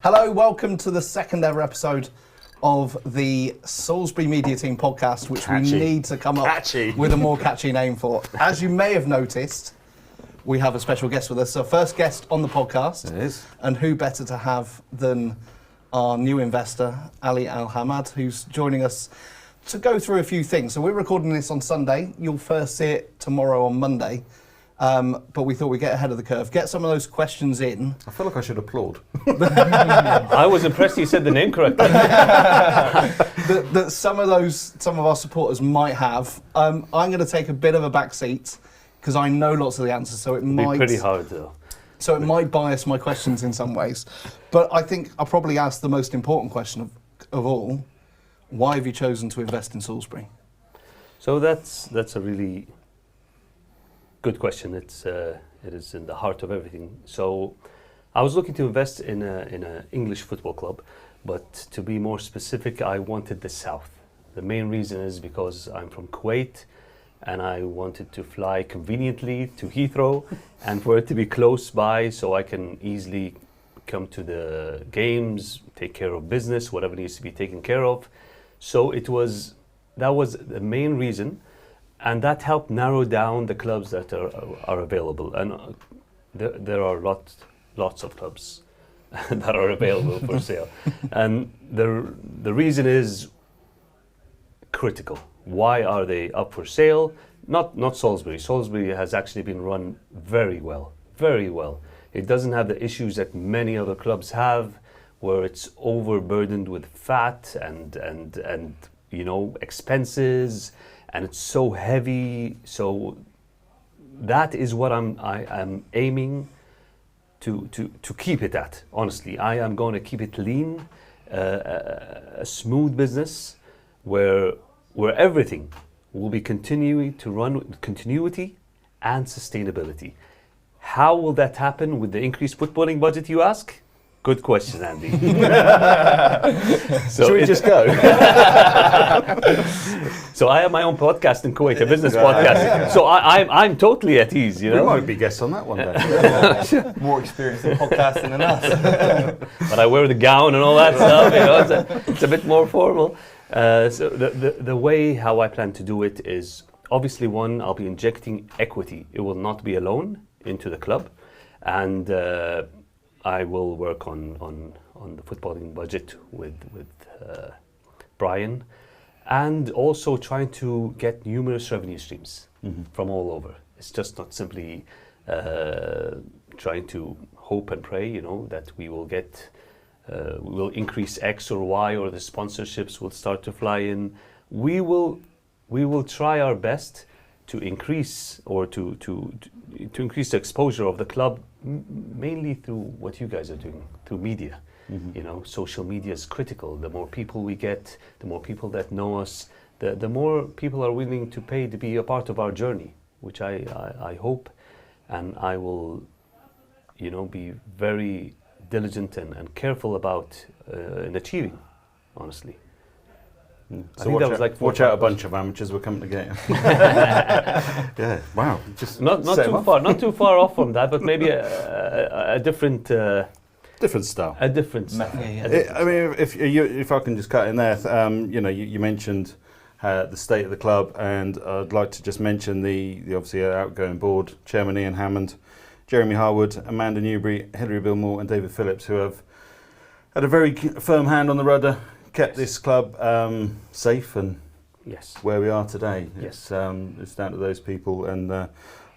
Hello, welcome to the second ever episode of the Salisbury Media Team podcast, which we need to come up with a more catchy name for. As you may have noticed, we have a special guest with us. So first guest on the podcast. It is. And who better to have than our new investor, Ali Alhamad, who's joining us to go through a few things. So we're recording this on Sunday. You'll first see it tomorrow on Monday. But we thought we'd get ahead of the curve, get some of those questions in. I feel like I should applaud. I was impressed you said the name correctly. that some of our supporters might have. I'm going to take a bit of a back seat because I know lots of the answers, so it might be pretty hard though. So it might bias my questions in some ways. But I think I'll probably ask the most important question of all. Why have you chosen to invest in Salisbury? So that's a really good question. It is in the heart of everything. So I was looking to invest in a English football club, but to be more specific, I wanted the south. The main reason is because I'm from Kuwait and I wanted to fly conveniently to Heathrow and for it to be close by so I can easily come to the games, take care of business, whatever needs to be taken care of. So that was the main reason. And that helped narrow down the clubs that are available. And there are lots of clubs that are available for sale. And the reason is critical. Why are they up for sale? Not Salisbury. Salisbury has actually been run very well, very well. It doesn't have the issues that many other clubs have, where it's overburdened with fat and expenses. And it's so heavy, so that is what I'm aiming to keep it at. Honestly, I am going to keep it lean, a smooth business where everything will be continuing to run with continuity and sustainability. How will that happen with the increased footballing budget, you ask? Good question, Andy. So should we just go? So I have my own podcast in Kuwait, a business podcast. So I'm totally at ease, you know. We might be guests on that one day. More experience in podcasting than us. But I wear the gown and all that stuff, you know. It's a bit more formal. So the way how I plan to do it is obviously one, I'll be injecting equity. It will not be a loan into the club, and I will work on the footballing budget with Brian, and also trying to get numerous revenue streams from all over. It's just not simply trying to hope and pray, you know, that we will get, we will increase X or Y, or the sponsorships will start to fly in. We will try our best to increase or to increase the exposure of the club, mainly through what you guys are doing, through media. You know, social media is critical. The more people we get, the more people that know us, the more people are willing to pay to be a part of our journey, which I hope, and I will, you know, be very diligent and careful about in achieving, honestly. So I think that was like watch out, a bunch of amateurs were coming to get you. Yeah, wow. Just not too far off from that, but maybe a different different style. A different style. I mean, if I can just cut in there, you know, you mentioned the state of the club, and I'd like to just mention the obviously outgoing board chairman Ian Hammond, Jeremy Harwood, Amanda Newbury, Hilary Bilmore, and David Phillips, who have had a very firm hand on the rudder, kept this club safe and where we are today. Yes. It's down to those people, and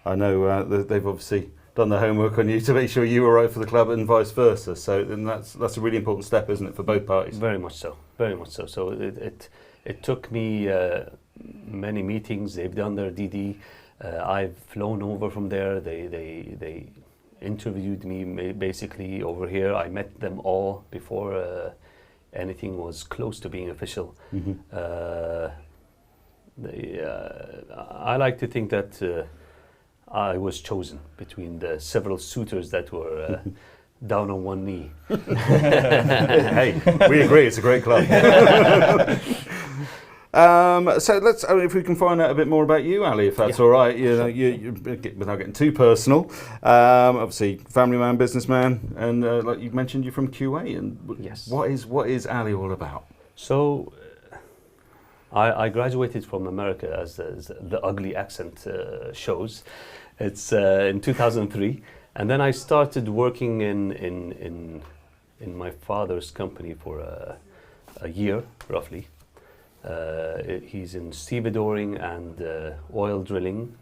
I know they've obviously done their homework on you to make sure you were right for the club and vice versa. So then that's a really important step, isn't it, for both parties? Very much so. Very much so. So it took me many meetings. They've done their DD. I've flown over from there. They interviewed me basically over here. I met them all before anything was close to being official. I like to think that I was chosen between the several suitors that were down on one knee. Hey, we agree, it's a great club. So let's, if we can find out a bit more about you, Ali, if that's all right. You know, you without getting too personal. Obviously, family man, businessman, and like you mentioned, you're from QA. And Yes. what is Ali all about? So, I graduated from America, as the ugly accent shows. It's in 2003, and then I started working in my father's company for a year, roughly. He's in stevedoring and oil drilling,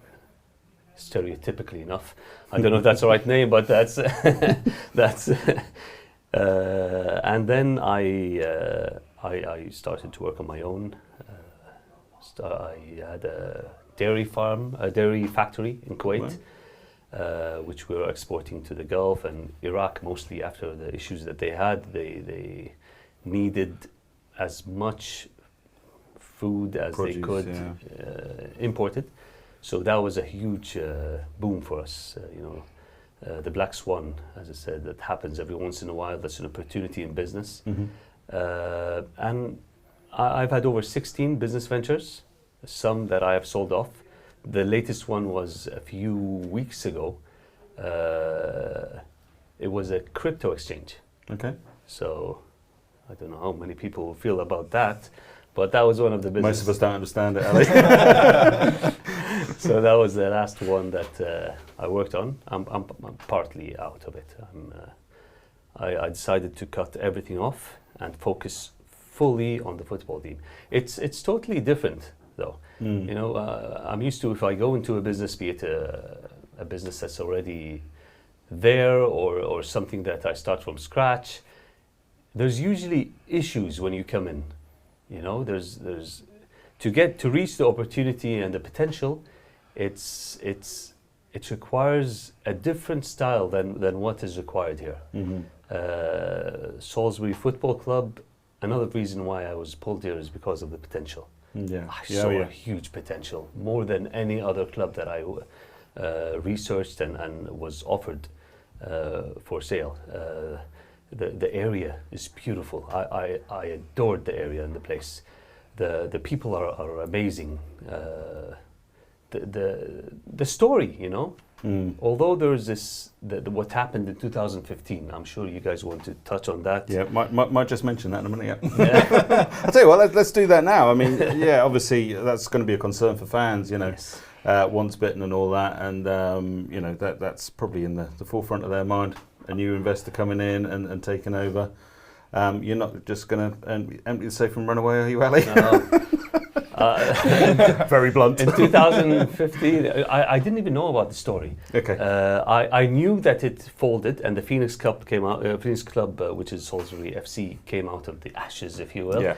stereotypically enough. I don't know if that's the right name, but that's that's. And then I started to work on my own. I had a dairy farm, a dairy factory in Kuwait, which we were exporting to the Gulf and Iraq, mostly after the issues that they had. They needed as much food as Produce, they could import it. So that was a huge boom for us. The black swan, as I said, that happens every once in a while. That's an opportunity in business. And I've had over 16 business ventures, some that I have sold off. The latest one was a few weeks ago. It was a crypto exchange. Okay. So I don't know how many people feel about that, but that was one of the business. Most of us don't understand it, Ali. So that was the last one that I worked on. I'm partly out of it. I decided to cut everything off and focus fully on the football team. It's totally different, though. You know, I'm used to, if I go into a business, be it a business that's already there or something that I start from scratch, there's usually issues when you come in. You know, there's to reach the opportunity and the potential, it requires a different style than what is required here. Salisbury Football Club, another reason why I was pulled here is because of the potential. I saw a huge potential, more than any other club that I researched and was offered for sale. The area is beautiful. I adored the area and the place. The people are amazing. The story, you know. Although there's what happened in 2015, I'm sure you guys want to touch on that. Yeah, might just mention that in a minute. Yeah. I'll tell you what, let's do that now. I mean, yeah, obviously that's going to be a concern for fans, you know. Yes. Once bitten and all that, and you know that's probably in the forefront of their mind. A new investor coming in and taking over. You're not just going to empty the safe and run away, are you, Ali? No. Very blunt. In 2015, I didn't even know about the story. Okay. I knew that it folded, and the Phoenix Club came out. Phoenix Club, which is Salisbury FC, came out of the ashes, if you will. Yeah.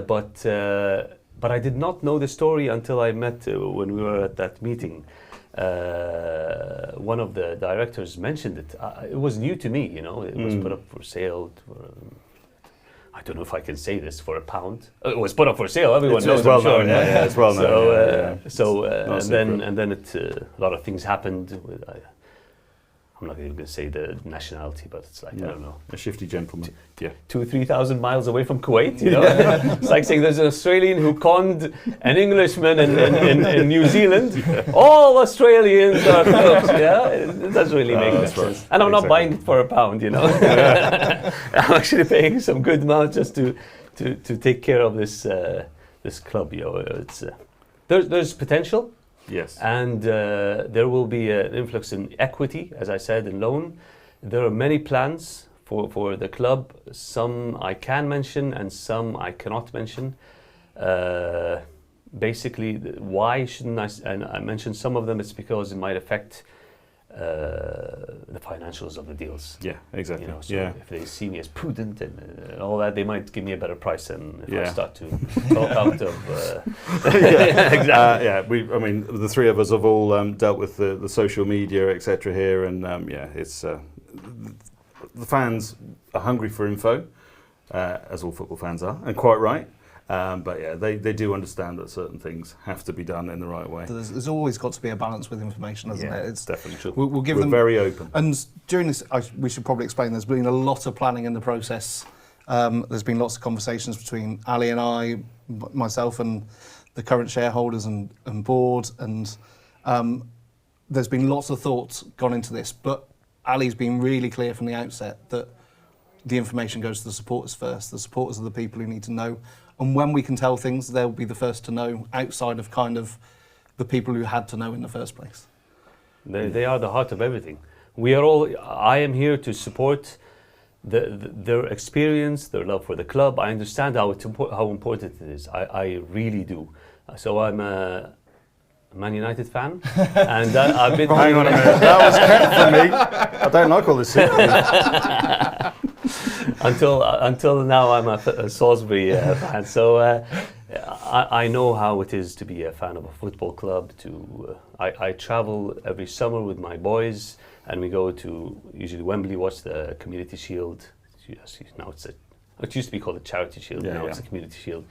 But I did not know the story until I met when we were at that meeting. One of the directors mentioned it. It was new to me, you know. It was put up for sale. I don't know if I can say this, for £1. It was put up for sale. Everyone knows. Well I'm sure. known. Yeah, it's well known. And then a lot of things happened. I'm not even going to say the nationality, but it's like, I don't know. A shifty gentleman. Yeah. 2,000-3,000 miles away from Kuwait, you know. It's like saying there's an Australian who conned an Englishman in New Zealand. All Australians are crooks, yeah. It doesn't really make much sense. And I'm not buying it for £1, you know. I'm actually paying some good amount just to take care of this club, you know. It's there's potential. Yes. And there will be an influx in equity, as I said, in loan. There are many plans for the club. Some I can mention and some I cannot mention. Basically, why shouldn't I? And I mentioned some of them. It's because it might affect the financials of the deals. Yeah, exactly. You know, so if they see me as prudent and all that, they might give me a better price than if I start to talk out of. Exactly. I mean, the three of us have all dealt with the social media, etc. here, and it's the fans are hungry for info, as all football fans are, and quite right. But yeah, they do understand that certain things have to be done in the right way. There's always got to be a balance with information, hasn't it? It's definitely true. We'll give We're them very open. And during this, we should probably explain. There's been a lot of planning in the process There's been lots of conversations between Ali and I, myself and the current shareholders and board, and there's been lots of thoughts gone into this, but Ali's been really clear from the outset that the information goes to the supporters first. The supporters are the people who need to know, and when we can tell things, they'll be the first to know, outside of kind of the people who had to know in the first place. They are the heart of everything. We are all. I am here to support their experience, their love for the club. I understand how important it is. I really do. So I'm a Man United fan, and I've been. Hang on a minute, that was kept from me. I don't like all this secret. until now, I'm a Salisbury fan. So I know how it is to be a fan of a football club. I travel every summer with my boys, and we go to usually Wembley, watch the Community Shield. Now it used to be called the Charity Shield. Now it's the Community Shield.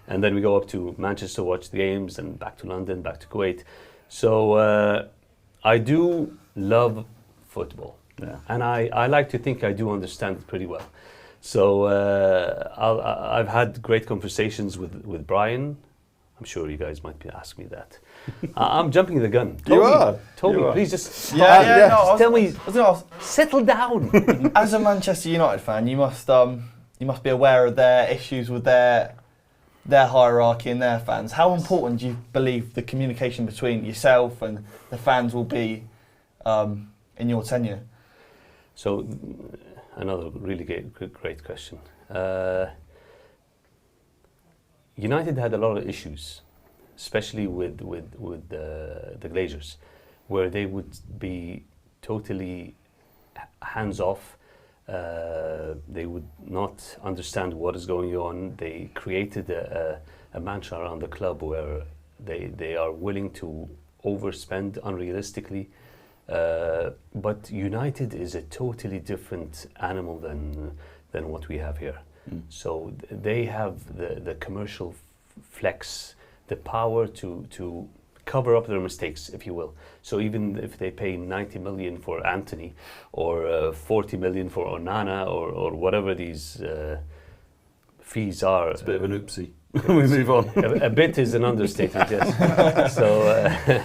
And then we go up to Manchester, watch the games, and back to London, back to Kuwait. So I do love football, and I like to think I do understand it pretty well. So I've had great conversations with Brian. I'm sure you guys might be asking me that. I'm jumping the gun. Toby, please just stop. Tell me, settle down. As a Manchester United fan, you must be aware of their issues with their hierarchy and their fans. How important do you believe the communication between yourself and the fans will be in your tenure? So, another really great question. United had a lot of issues, especially with the Glazers, where they would be totally hands off. They would not understand what is going on. They created a mantra around the club where they are willing to overspend unrealistically. But United is a totally different animal than what we have here. So they have the commercial flex, the power to cover up their mistakes, if you will. So even if they pay 90 million for Anthony, or 40 million for Onana, or whatever these fees are, it's a bit of an oopsie. We move on. A bit is an understatement, yes. So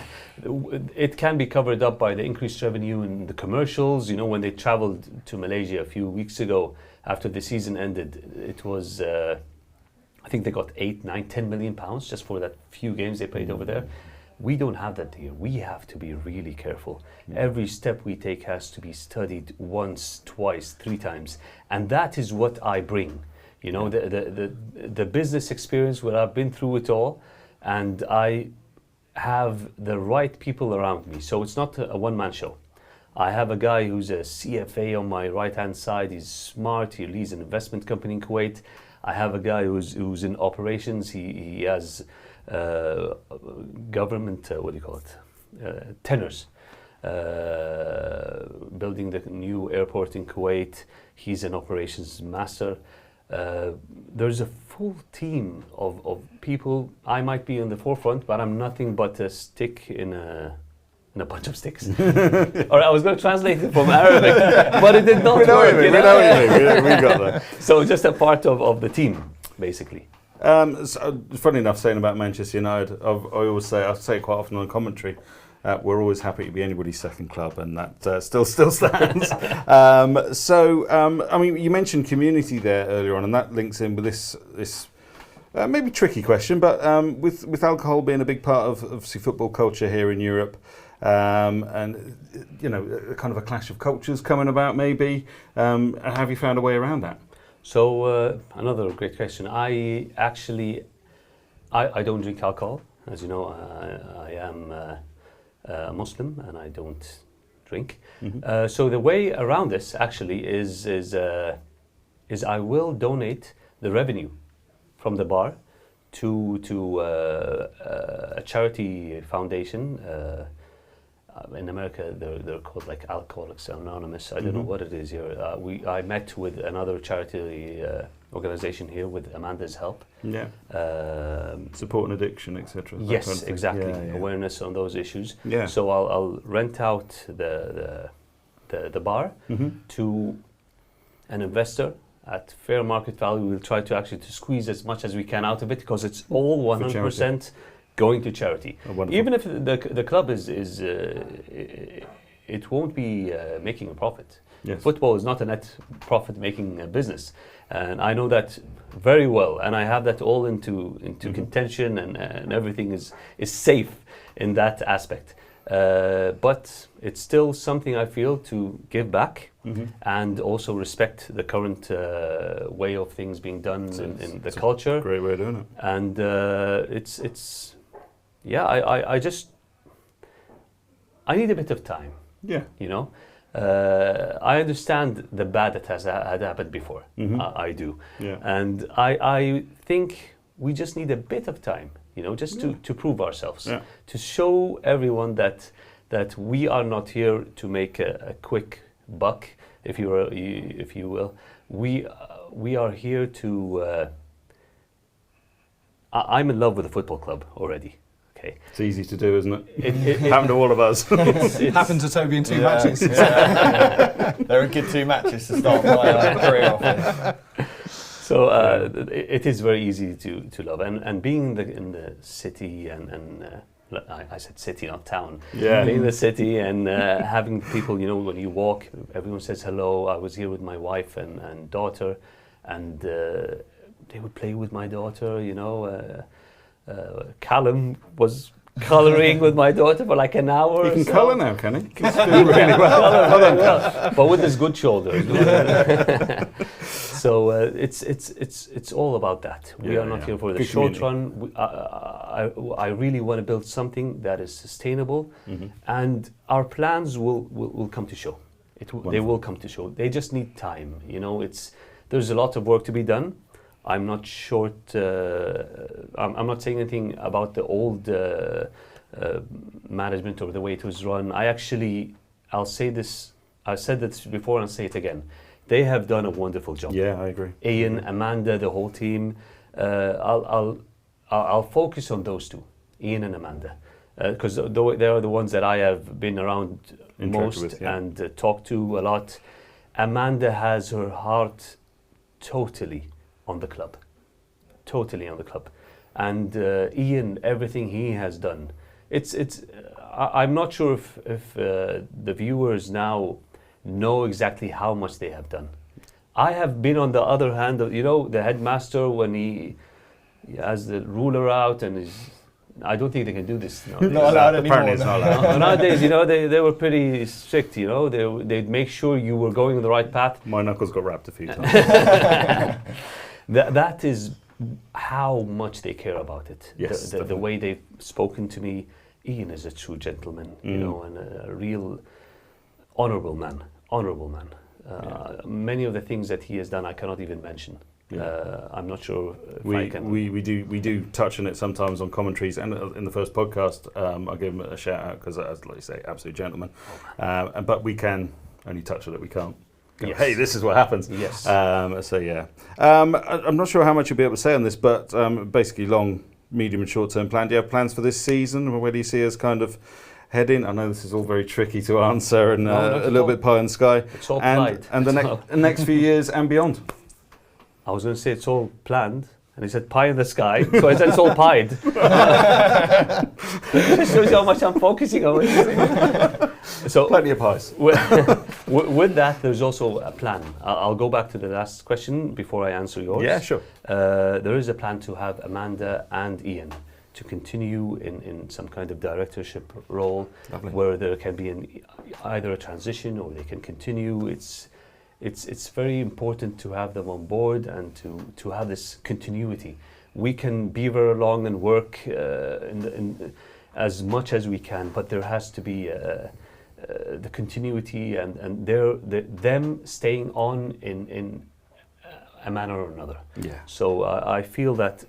it can be covered up by the increased revenue in the commercials. You know, when they traveled to Malaysia a few weeks ago after the season ended, it was I think they got 8, 9, 10 million pounds just for that few games they played over there. We don't have that here. We have to be really careful. Every step we take has to be studied once, twice, 3 times, and that is what I bring. You know, the business experience where I've been through it all, and I have the right people around me. So it's not a one-man show. I have a guy who's a CFA on my right-hand side. He's smart. He leads an investment company in Kuwait. I have a guy who's in operations. He has government, what do you call it, tenors. Building the new airport in Kuwait. He's an operations master. There's a full team of people. I might be in the forefront, but I'm nothing but a stick in a bunch of sticks. Or I was going to translate it from Arabic, but it did not work. We know what you mean. We got that. So just a part of the team, basically. So, funny enough, saying about Manchester United, I say it quite often on commentary. We're always happy to be anybody's second club, and that still stands. I mean, you mentioned community there earlier on, and that links in with this maybe tricky question, but with alcohol being a big part of obviously football culture here in Europe, and you know, kind of a clash of cultures coming about, maybe. Have you found a way around that? So another great question. I don't drink alcohol, as you know. I am a Muslim and I don't drink. Mm-hmm. So the way around this actually is I will donate the revenue from the bar to a charity foundation. In America, they're called like Alcoholics Anonymous. I don't know what it is here. I met with another charity organization here with Amanda's help. Yeah. Support and addiction, etc. Yes, kind of exactly. Yeah. Awareness on those issues. Yeah. So I'll rent out the bar to an investor, at fair market value. We'll try to actually to squeeze as much as we can out of it, because it's all 100% going to charity. Even if the club is it won't be making a profit. Yes. Football is not a net profit-making business, and I know that very well. And I have that all into contention, and everything is safe in that aspect. But it's still something I feel to give back, and also respect the current way of things being done in the culture. Great way of doing it. And I need a bit of time. Yeah. You know, I understand the bad that had happened before. I do. Yeah. And I think we just need a bit of time, you know, just to prove ourselves, to show everyone that we are not here to make a quick buck, if you will. We are here to. I'm in love with the football club already. Okay. It's easy to do, isn't it? It happened to all of us. It happened to Toby in 2 matches. They're a good 2 matches to start my career off with. So it is very easy to love, and being in the city, and I said city, not town. Yeah. Being in the city and having people, you know, when you walk, everyone says hello. I was here with my wife and daughter, and they would play with my daughter, you know. Callum was colouring with my daughter for like an hour. He can so. colour now, can he? He's doing really well. But with his good shoulders. So it's all about that. We are not here for the Good short community. run. I really want to build something that is sustainable, and our plans will come to show. They will come to show. They just need time. You know, there's a lot of work to be done. I'm not short. I'm not saying anything about the old management or the way it was run. I'll say this. I said this before and I'll say it again. They have done a wonderful job. Yeah, I agree. Ian, Amanda, the whole team. I'll focus on those two, Ian and Amanda, because they are the ones that I have been around most with, and talked to a lot. Amanda has her heart totally on the club, and Ian, everything he has done. I'm not sure if the viewers now know exactly how much they have done. I have been on the other hand of, you know, the headmaster when he has the ruler out and I don't think they can do this. Not allowed anymore. Apparently it's not allowed. Nowadays, you know, they were pretty strict, you know. They'd make sure you were going on the right path. My knuckles got wrapped a few times. That is how much they care about it. Yes, the way they've spoken to me. Ian is a true gentleman, you know, and a real honourable man. Many of the things that he has done, I cannot even mention. I'm not sure if I can. We do touch on it sometimes on commentaries, and in the first podcast, I'll give him a shout out because, as like you say, absolute gentleman. But we can only touch on it. We can't go, Yes. hey, this is what happens. Yes. So yeah, I'm not sure how much you'll be able to say on this, but basically long, medium, and short-term plan. Do you have plans for this season, or where do you see us kind of heading? I know this is all very tricky to answer and a little bit pie in the sky. It's all planned. And the next few years and beyond. I was going to say it's all planned, and he said pie in the sky, so I said it's all pied. It just shows you how much I'm focusing on it. So Plenty of pies. with that, there's also a plan. I'll go back to the last question before I answer yours. Yeah, sure. There is a plan to have Amanda and Ian to continue in some kind of directorship role. Lovely. Where there can be either a transition or they can continue. It's very important to have them on board and to have this continuity. We can beaver along and work in as much as we can, but there has to be the continuity and them staying on in a manner or another. Yeah. So I feel that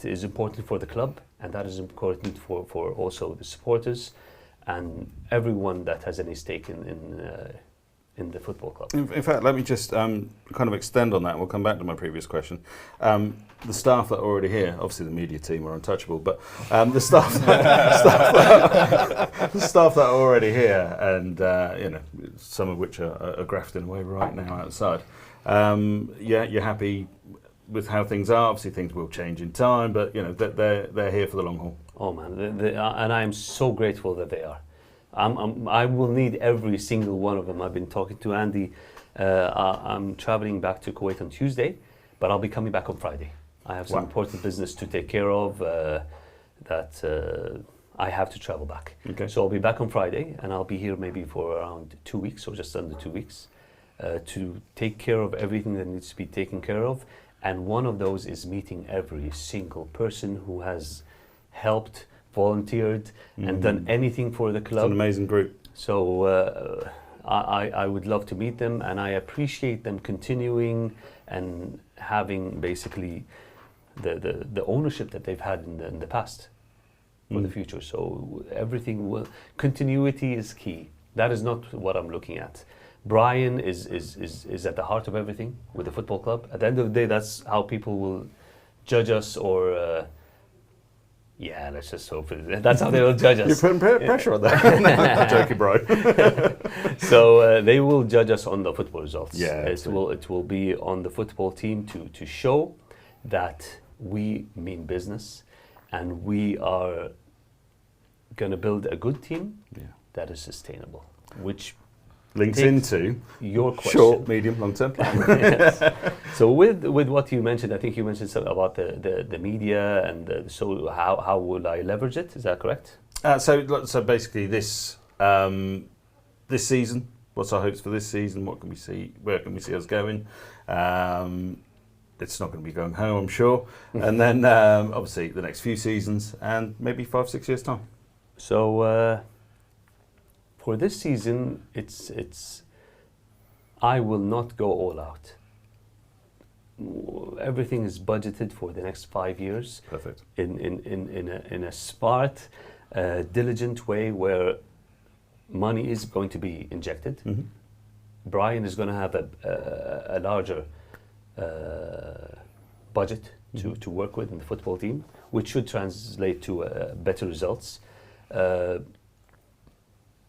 is important for the club, and that is important for also the supporters and everyone that has any stake in in the football club. In fact, let me just kind of extend on that, and we'll come back to my previous question. The staff that are already here, obviously the media team are untouchable, but the staff that are already here, and some of which are grafting away right now outside. You're happy with how things are. Obviously, things will change in time, but they're here for the long haul. Oh man, and I am so grateful that they are. I will need every single one of them. I've been talking to Andy. I'm traveling back to Kuwait on Tuesday, but I'll be coming back on Friday. I have some important business to take care of that I have to travel back. Okay. So I'll be back on Friday, and I'll be here maybe for around 2 weeks or just under 2 weeks to take care of everything that needs to be taken care of. And one of those is meeting every single person who has helped, volunteered, and done anything for the club. It's an amazing group. So I would love to meet them, and I appreciate them continuing and having basically the ownership that they've had in the past for the future. So continuity is key. That is not what I'm looking at. Brian is at the heart of everything with the football club. At the end of the day, that's how people will judge us, or let's just hope that's how they will judge us. You're putting pressure on that. Joking, bro. So they will judge us on the football results. Yeah, it will be on the football team to show that we mean business, and we are going to build a good team that is sustainable, which links into your question. Short, medium, long-term plan. Yes. So with what you mentioned, I think you mentioned something about the media, and so how would I leverage it? Is that correct? So basically this season, what's our hopes for this season? What can we see? Where can we see us going? It's not going to be going home, I'm sure. And then obviously the next few seasons, and maybe 5-6 years time. So for this season, I will not go all out. Everything is budgeted for the next 5 years. Perfect. In a smart, diligent way where money is going to be injected. Mm-hmm. Brian is going to have a larger budget to work with in the football team, which should translate to better results.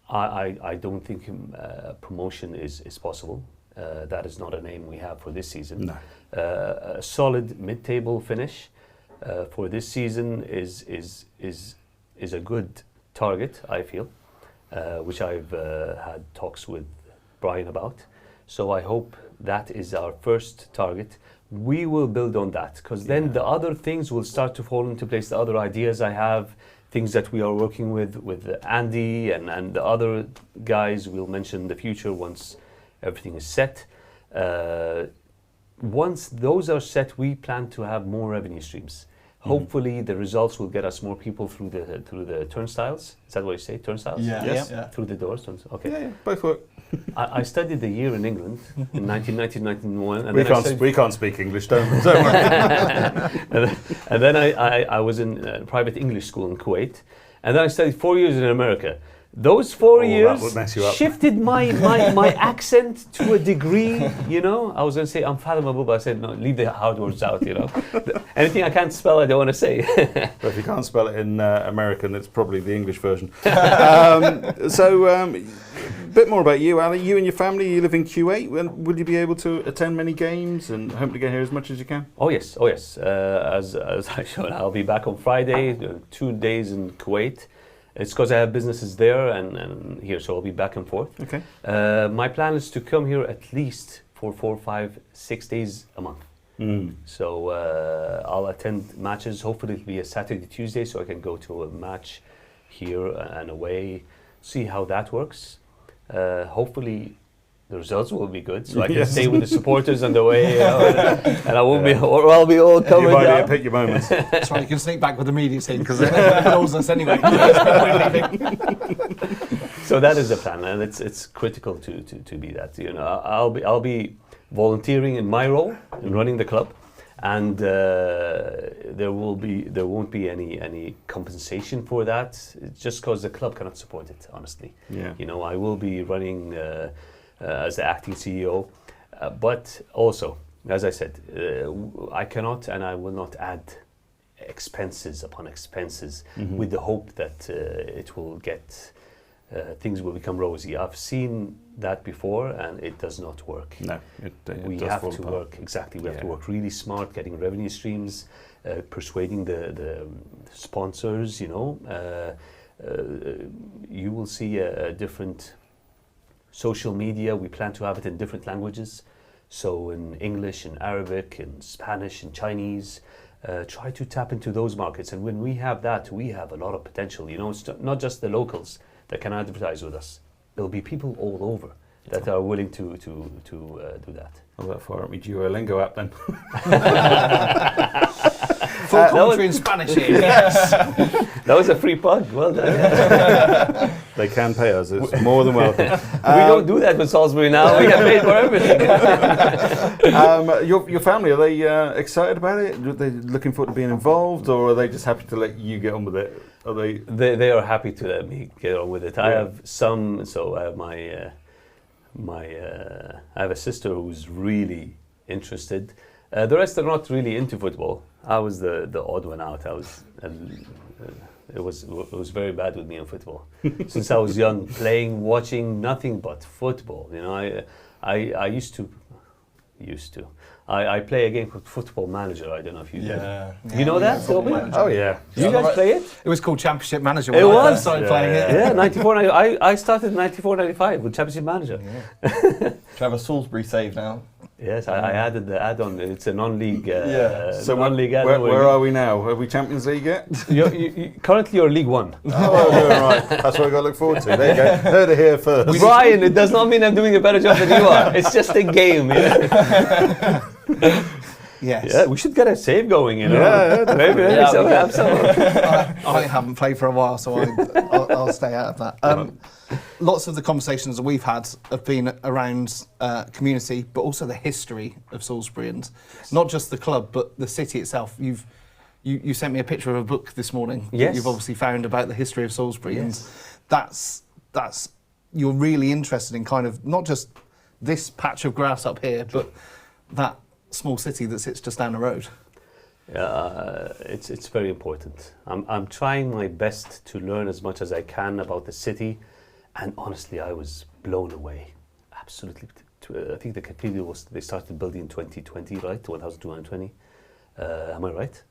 I don't think promotion is possible. That is not an aim we have for this season. No. A solid mid-table finish for this season is a good target, I feel, which I've had talks with Brian about. So I hope that is our first target. We will build on that, because then the other things will start to fall into place. The other ideas I have, things that we are working with Andy and the other guys, we'll mention in the future once everything is set. Once those are set, we plan to have more revenue streams. Hopefully the results will get us more people through the turnstiles. Is that what you say, turnstiles? Yeah. Yes. Yeah. Through the doors. Okay. Yeah, both work. I studied a year in England in 1991. And We can't speak English, don't worry. and then I was in private English school in Kuwait, and then I studied 4 years in America. Those 4 that years would mess you up. shifted my accent to a degree, you know. I was going to say unfathomable, but I said, no, leave the hard words out, you know. Anything I can't spell, I don't want to say. But if you can't spell it in American, it's probably the English version. A bit more about you, Ali. You and your family, you live in Kuwait. Will you be able to attend many games and hope to get here as much as you can? Oh yes. As I showed, I'll be back on Friday, 2 days in Kuwait. It's because I have businesses there and here, so I'll be back and forth. Okay. My plan is to come here at least for 4, 5, 6 days a month. So I'll attend matches. Hopefully it'll be a Saturday, Tuesday, so I can go to a match here and away, see how that works. Hopefully the results will be good, so I can stay with the supporters on the way, you know, and I won't be, or I'll be all covered You might down. pick your moments. That's right, you can sneak back with the media team because it knows us anyway. So that is the plan, and it's critical to be that. You know, I'll be volunteering in my role in running the club, and there won't be any compensation for that. It's just because the club cannot support it, honestly. Yeah. You know, I will be running as the acting CEO. But also, as I said, I cannot and I will not add expenses upon expenses with the hope that it will get things will become rosy. I've seen that before and it does not work. No, we does have fall to apart. work exactly. We have to work really smart, getting revenue streams, persuading the sponsors. You know, you will see a different social media. We plan to have it in different languages, so in English, in Arabic, in Spanish, in Chinese. Try to tap into those markets, and when we have that, we have a lot of potential. You know, it's not just the locals that can advertise with us. There'll be people all over that are willing to do that. Well, that far up me Duolingo app then. Full commentary in Spanish here. Yes. That was a free plug. Well done. They can pay us. It's more than welcome. We don't do that with Salisbury now. We get paid for everything. Your family, are they excited about it? Are they looking forward to being involved, or are they just happy to let you get on with it? Are they? They are happy to let me get on with it. I Yeah. have some. So I have I have a sister who's really interested. The rest are not really into football. I was the odd one out. It was very bad with me in football. Since I was young, playing, watching, nothing but football. You know, I used to. I play a game called Football Manager. I don't know if you do. You know that, Toby? Oh yeah. You guys play it? It was called Championship Manager It when I was? first started playing it. Yeah, 94. I started in 94, 95 with Championship Manager. Do you have a Salisbury save now? Yes, I added the add-on. It's a non-league. So non-league where add-on. are we now? Are we Champions League yet? Currently, you're League One. Oh, right. That's what I've got to look forward to. There you go. Heard it here first. Brian, it does not mean I'm doing a better job than you are. It's just a game. You know? Yes. Yeah, we should get a save going. You know, Yeah, maybe. Yeah, So we have some. I haven't played for a while, so I'll stay out of that. Lots of the conversations that we've had have been around community, but also the history of Salisbury, and not just the club, but the city itself. You sent me a picture of a book this morning that Yes. you've obviously found about the history of Salisbury, Yes. and that's you're really interested in kind of not just this patch of grass up here, but that small city that sits just down the road. It's very important. I'm trying my best to learn as much as I can about the city, and honestly, I was blown away. Absolutely. I think the cathedral they started building in 2020, right? 1220. Am I right?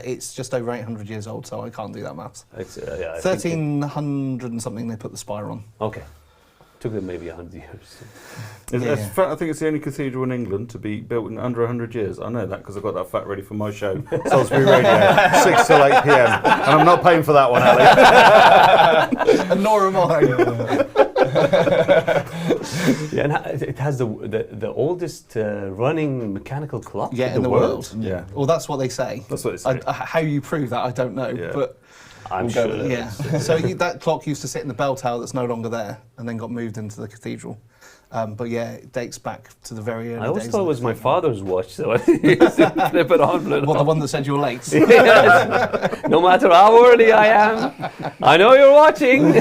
It's just over 800 years old, so I can't do that maths. It's, yeah, I think 1300 and something they put the spire on. okay. Took them maybe 100 years. I think it's the only cathedral in England to be built in under 100 years. I know that because I've got that fact ready for my show, Salisbury Radio, 6 till 8 p.m. And I'm not paying for that one, Ali. And nor am I. Yeah, and it has the oldest running mechanical clock Yeah, in the world. Yeah. Well, that's what they say. That's what it says. How you prove that, I don't know. Yeah. But I'm We'll go sure. with it. yeah. So that clock used to sit in the bell tower that's no longer there, and then got moved into the cathedral. But yeah, it dates back to the very early I always days thought it of was the my cathedral. father's watch, so I used to flip it on. Well, the one that said you're late. Yes. No matter how early I am, I know you're watching.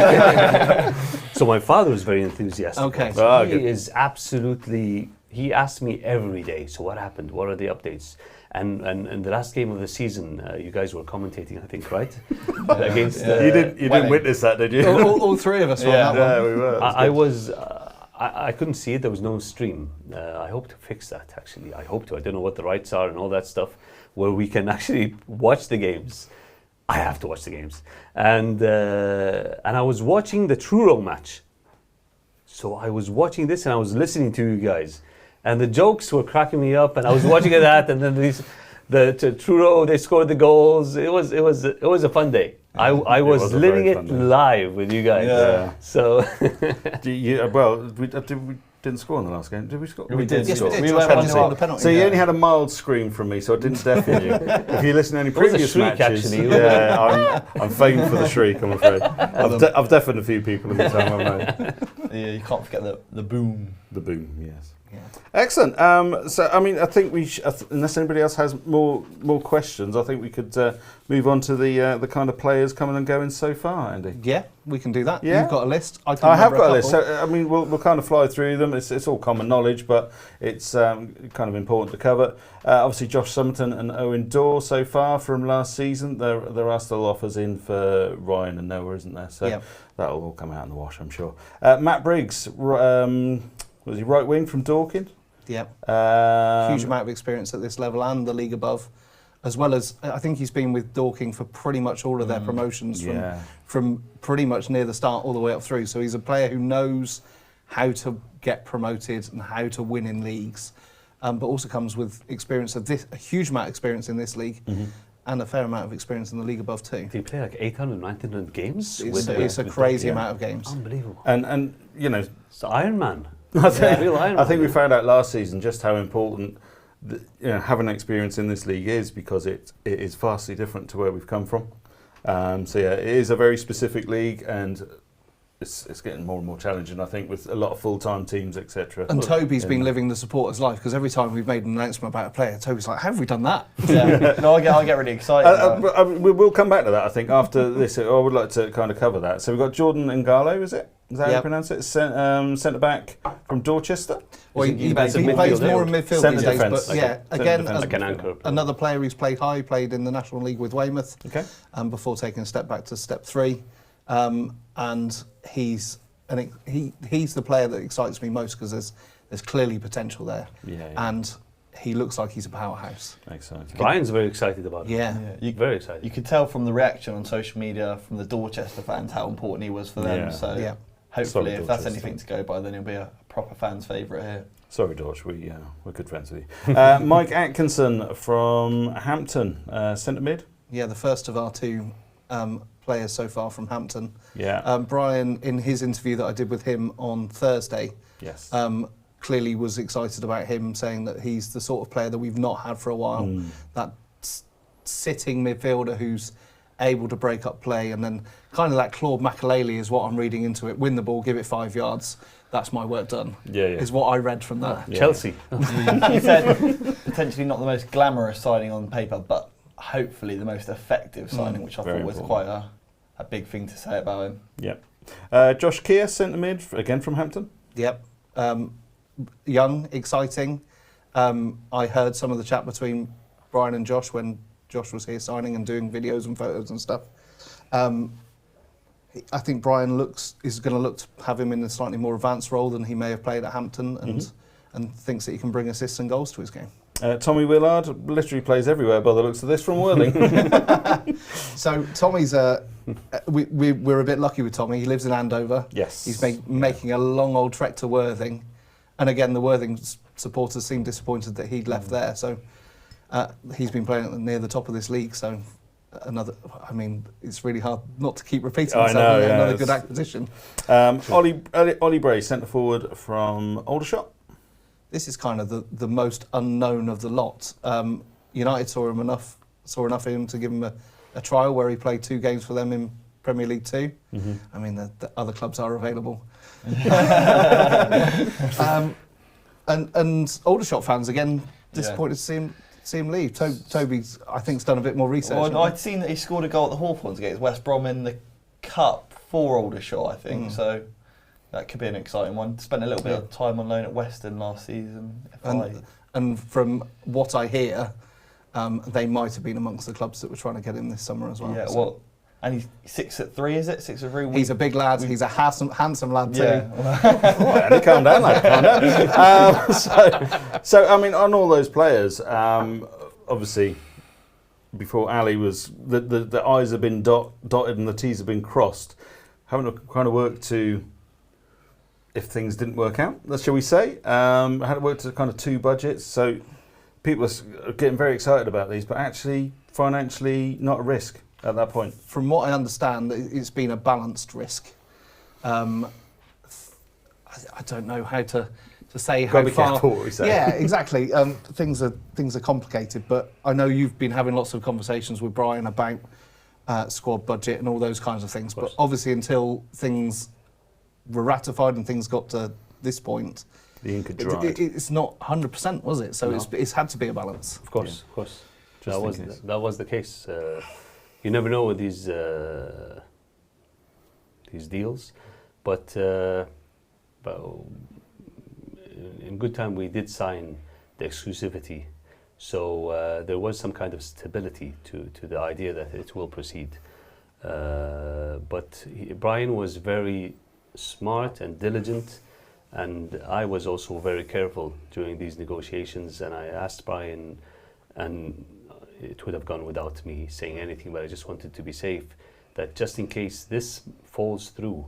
So my father was very enthusiastic. Okay. So Ah, he good. is absolutely. He asks me every day. So what happened? What are the updates? And the last game of the season, you guys were commentating, I think, right? Against. You didn't Wedding. witness that, did you? all three of us were on that Yeah, one. we were. I was. I couldn't see it. There was no stream. I hope to fix that. Actually, I hope to. I don't know what the rights are and all that stuff, where we can actually watch the games. I have to watch the games, and I was watching the Truro match. So I was watching this and I was listening to you guys, and the jokes were cracking me up. And I was watching that, and then Truro, they scored the goals. It was a fun day. I was was a living very it fun day. live with you guys. Yeah. So. We didn't score in the last game, did we score? We did. Yes, we did. We Josh went Henderson 1-0 on the penalty. So you only had a mild scream from me, so I didn't deafen you. If you listen to any was a previous shriek, matches, actually. yeah, I'm famed for the shriek. I'm afraid I've deafened a few people in the time I've known. Yeah, you can't forget the boom. The boom, yes. Yeah. Excellent. So, I mean, I think we, unless anybody else has more questions, I think we could move on to the kind of players coming and going so far, Andy. Yeah, we can do that. Yeah. You've got a list. I have remember got a list. couple. So, I mean, we'll kind of fly through them. It's all common knowledge, but it's kind of important to cover. Obviously, Josh Summerton and Owen Dorr so far from last season. There are still offers in for Ryan and Noah, isn't there? So that'll all come out in the wash, I'm sure. Matt Briggs, was he right wing from Dorking? Yeah. Huge amount of experience at this level and the league above, as well as I think he's been with Dorking for pretty much all of their promotions from pretty much near the start all the way up through. So he's a player who knows how to get promoted and how to win in leagues, but also comes with experience of this, a huge amount of experience in this league. And a fair amount of experience in the league above too. Did he play like 800, 900 games? It's a crazy amount of games. Unbelievable. And you know, It's the Iron Man. I think, Real Iron I think we Man. found out last season just how important having experience in this league is, because it is vastly different to where we've come from. So yeah, it is a very specific league, and it's getting more and more challenging, I think, with a lot of full-time teams, etc. And Toby's been living the supporter's life, because every time we've made an announcement about a player, Toby's like, "How have we done that?" Yeah. No, I get really excited. We will come back to that, I think, after this. I would like to kind of cover that. So we've got Jordan Ngalo, is it? Is that how you pronounce it? Centre back from Dorchester. Well, he plays plays midfield, more in midfield Centre these days, defence. but yeah, again, Like an anchor. another player who's played high, played in the National League with Weymouth, Okay. before taking a step back to step 3, and he's the player that excites me most, because there's clearly potential there, and he looks like he's a powerhouse. Exciting. Brian's very excited about it. Yeah. Very excited. You could tell from the reaction on social media from the Dorchester fans how important he was for them. Yeah. So Yeah. hopefully, Sorry, if that's Dorchester. anything to go by, then he'll be a proper fan's favourite here. Sorry, George, we're good friends with you. Mike Atkinson from Hampton, centre mid. Yeah, the first of our 2 players so far from Hampton. Yeah. Brian, in his interview that I did with him on Thursday, Yes. clearly was excited about him, saying that he's the sort of player that we've not had for a while. That sitting midfielder who's able to break up play, and then kind of like Claude Makelele is what I'm reading into it. Win the ball, give it 5 yards. That's my work done. Yeah. Is what I read from that. Yeah. Chelsea. He said potentially not the most glamorous signing on paper, but hopefully the most effective signing, which I Very thought was important. quite a big thing to say about him. Yeah. Josh Keir, centre mid, again from Hampton. Yep. Young, exciting. I heard some of the chat between Brian and Josh when Josh was here signing and doing videos and photos and stuff. I think Brian is going to look to have him in a slightly more advanced role than he may have played at Hampton, and thinks that he can bring assists and goals to his game. Tommy Willard literally plays everywhere by the looks of this from Worthing. So Tommy's we're a bit lucky with Tommy. He lives in Andover. Yes. He's making a long old trek to Worthing, and again the Worthing supporters seemed disappointed that he'd left there. So he's been playing near the top of this league. So it's really hard not to keep repeating I myself. know, yeah, Another it's- good acquisition. Ollie Bray, centre forward from Aldershot. This is kind of the most unknown of the lot. United saw enough of him to give him a trial where he played 2 games for them in Premier League 2. I mean, the other clubs are available. And Aldershot fans, again, disappointed to see him leave. Toby's, I think, has done a bit more research. Well, I'd seen that he scored a goal at the Hawthorns against West Brom in the Cup for Aldershot, I think. So that could be an exciting one. Spent a little bit of time on loan at Western last season. And from what I hear, they might have been amongst the clubs that were trying to get him this summer as well. Yeah, So well, and he's 6'3", is it? 6'3". he's a big lad. He's a handsome lad too. Yeah. Right, Andy, calm down, lad, calm down. So, I mean, on all those players, obviously, before Ali was, the I's have been dotted and the T's have been crossed. Having to kind of work to, if things didn't work out, shall we say, had to work to kind of 2 budgets. So people are getting very excited about these, but actually financially not a risk at that point. From what I understand, it's been a balanced risk. I don't know how to say how Gotta be far. careful what we say. Yeah, exactly. Things are complicated, but I know you've been having lots of conversations with Brian about squad budget and all those kinds of things. But obviously, until things were ratified and things got to this point, The ink had dried. it's not 100%, was it? So No. it's had to be a balance. Of course, of course. Just in case. That was the case. You never know with these deals, but in good time we did sign the exclusivity, so there was some kind of stability to the idea that it will proceed. But Brian was very smart and diligent, and I was also very careful during these negotiations, and I asked Brian, and it would have gone without me saying anything, but I just wanted to be safe, that just in case this falls through,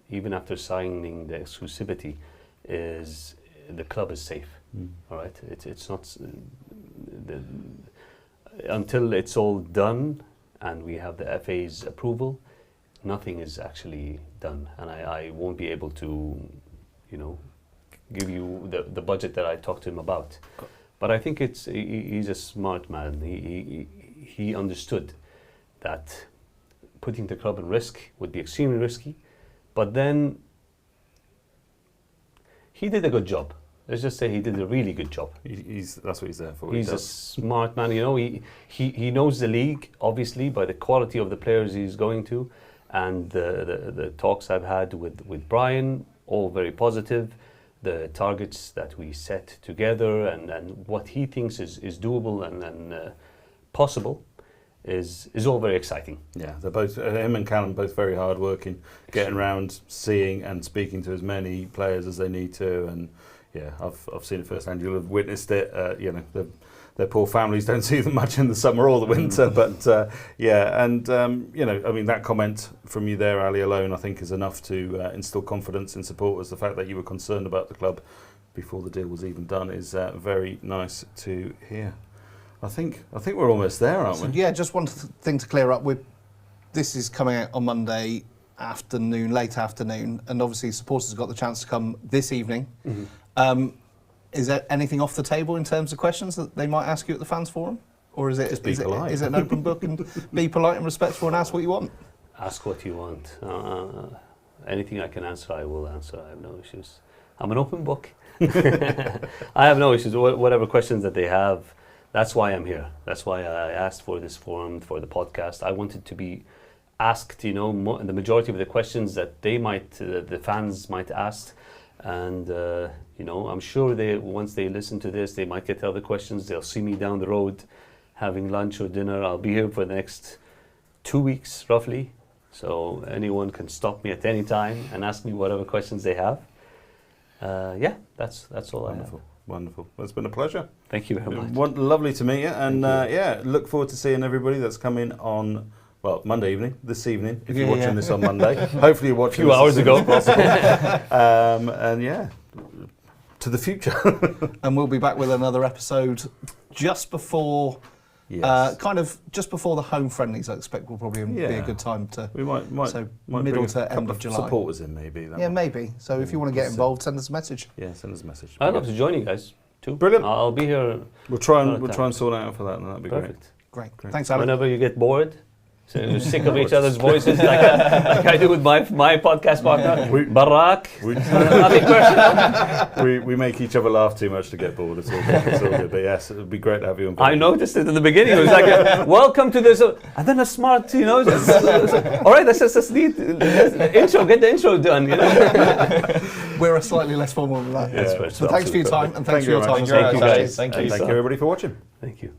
even after signing the exclusivity, is the club is safe. All right, it's not until it's all done and we have the FA's approval, nothing is actually done, and I won't be able to, give you the budget that I talked to him about. But I think he's a smart man. He understood that putting the club in risk would be extremely risky, but then he did a good job. Let's just say he did a really good job. That's what he's there for. He's a smart man. He knows the league, obviously, by the quality of the players he's going to, and the talks I've had with Brian, all very positive. The targets that we set together and what he thinks is doable and possible is all very exciting. Yeah, they're both, him and Callum, both very hard working, getting around, seeing and speaking to as many players as they need to, and yeah, I've seen it firsthand. You'll have witnessed it. Their poor families don't see them much in the summer or the winter, but yeah, and that comment from you there, Ali, alone, I think is enough to instill confidence in supporters. The fact that you were concerned about the club before the deal was even done is very nice to hear. I think we're almost there, aren't we? Yeah, just one thing to clear up. This is coming out on Monday afternoon, late afternoon, and obviously supporters have got the chance to come this evening. Mm-hmm. Is there anything off the table in terms of questions that they might ask you at the fans forum, or is it just be polite? Is it an open book and be polite and respectful and ask what you want? Ask what you want. Anything I can answer, I will answer. I have no issues. I'm an open book. I have no issues. Whatever questions that they have, that's why I'm here. That's why I asked for this forum, for the podcast. I wanted to be asked, the majority of the questions that the fans might ask. And, I'm sure once they listen to this, they might get other questions. They'll see me down the road having lunch or dinner. I'll be here for the next 2 weeks, roughly. So anyone can stop me at any time and ask me whatever questions they have. That's all I have. Wonderful. Well, it's been a pleasure. Thank you very much. Lovely to meet you. And look forward to seeing everybody that's coming on, Monday evening, this evening, if you're watching this on Monday. Hopefully you're watching a few hours ago. To the future. And we'll be back with another episode just before, just before the home friendlies. I expect will probably be a good time to. We might middle to end of July. Supporters in maybe. Maybe. So if you want to get involved, send us a message. Yeah, send us a message. I'd love to join you guys too. Brilliant. I'll be here. We'll try and sort it out for that, and that'd be Great. Thanks, Alan. Whenever you get bored. So you're sick of each other's voices, like I do with my podcast partner, Barak. We make each other laugh too much to get bored. It's all good. But yes, it would be great to have you on. I noticed it at the beginning. It was like, welcome to this. And then a smart, all right, let's need intro. Get the intro done. We're a slightly less formal than that. Yeah. So thanks for your time and thanks for your time. Thank you, guys. Thank you everybody for watching. Thank you.